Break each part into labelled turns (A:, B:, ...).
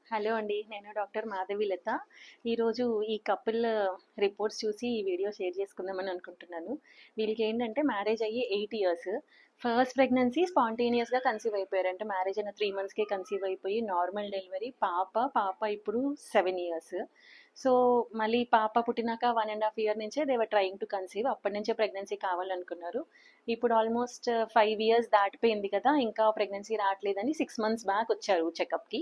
A: Hello అండి. నేను doctor Madhavi Latha. ఈరోజు ఈ కపుల్ రిపోర్ట్స్ చూసి ఈ వీడియో షేర్ చేసుకుందామని అనుకుంటున్నాను. వీళ్ళకేంటంటే మ్యారేజ్ అయ్యి 8 ఇయర్స్. ఫస్ట్ ప్రెగ్నెన్సీ స్పాంటేనియస్‌గా కన్సీవ్ అయిపోయారు. అంటే మ్యారేజ్ అయిన 3 మంత్స్‌కే కన్సీవ్ అయిపోయి నార్మల్ డెలివరీ. పాప ఇప్పుడు 7 ఇయర్స్. సో, మళ్ళీ పాప పుట్టినాక 1 ½ ఇయర్ నుంచే they were trying to conceive. అప్పటి నుంచే ప్రెగ్నెన్సీ కావాలనుకున్నారు. ఇప్పుడు ఆల్మోస్ట్ 5 ఇయర్స్ దాటిపోయింది కదా! ఇంకా ప్రెగ్నెన్సీ రావట్లేదని 6 మంత్స్ బ్యాక్ వచ్చారు చెకప్‌కి.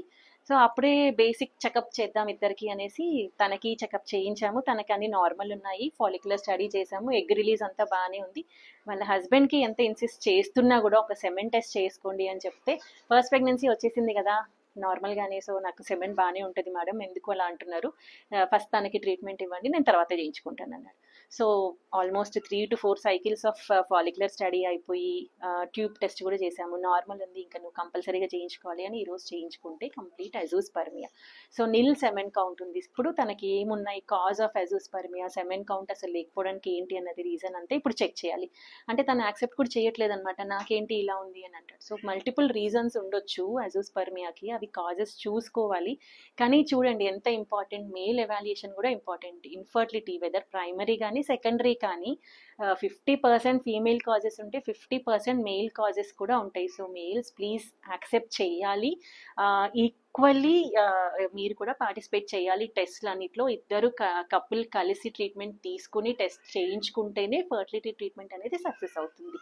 A: సో, అప్పుడే బేసిక్ చెకప్ చేద్దాం ఇద్దరికి అనేసి తనకి చెకప్ చేయించాము. తనకి అన్ని నార్మల్ ఉన్నాయి. ఫాలిక్యులర్ స్టడీ చేసాము. ఎగ్ రిలీజ్ అంతా బానే ఉంది. వాళ్ళ హస్బెండ్‌కి ఎంత ఇన్సిస్ట్ చేస్తున్నా గూడా ఒక సెమెన్ టెస్ట్ చేసుకోండి అని చెప్తే, ఫస్ట్ ప్రెగ్నెన్సీ వచ్చేసింది గదా! నార్మల్‌గానే. సో, నాకు సెమెన్ బానే ఉంటది మేడం. ఎందుకు అలా అంటున్నారు? ఫస్ట్ తనకి ట్రీట్మెంట్ ఇవ్వండి. నేను తర్వాత చేయించుకుంటానన్నాడు. So, almost 3-4 cycles of follicular study అయిపోయి ట్యూబ్ టెస్ట్ కూడా చేశాము. నార్మల్ ఉంది. ఇంకా నువ్వు కంపల్సరీగా చేయించుకోవాలి అని ఈరోజు చేయించుకుంటే కంప్లీట్ అజూస్పర్మియా. సో, నిల్ సెమెన్ కౌంట్ ఉంది. ఇప్పుడు తనకి ఏమున్నాయి cause of azoospermia, semen count అసలు లేకపోవడానికి ఏంటి అన్నది రీజన్ అంతా ఇప్పుడు చెక్ చేయాలి. అంటే తను యాక్సెప్ట్ కూడా చేయట్లేదనమాట. నాకేంటి ఇలా ఉంది అని అంటాడు. సో, మల్టిపుల్ రీజన్స్ ఉండొచ్చు అజూస్పర్మియాకి. అవి కాజెస్ చూసుకోవాలి. కానీ చూడండి ఎంత ఇంపార్టెంట్, మేల్ ఎవాల్యుయేషన్ కూడా ఇంపార్టెంట్. ఇన్ఫర్టిలిటీ వెదర్ ప్రైమరీ కానీ సెకండరీ కానీ 50% ఫీమేల్ కాజెస్ ఉంటే 50% మేల్ కాజెస్ కూడా ఉంటాయి. సో, మేల్స్ ప్లీజ్ యాక్సెప్ట్ చేయాలి. ఈక్వల్లీ మీరు కూడా పార్టిసిపేట్ చేయాలి టెస్ట్లు అన్నిట్లో. ఇద్దరు కపుల్ కలిసి ట్రీట్మెంట్ తీసుకుని టెస్ట్ చేయించుకుంటేనే ఫర్టిలిటీ ట్రీట్మెంట్ అనేది సక్సెస్ అవుతుంది.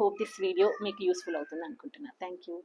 A: హోప్ దిస్ వీడియో మీకు యూస్ఫుల్ అవుతుంది అనుకుంటున్నాను. Thank you.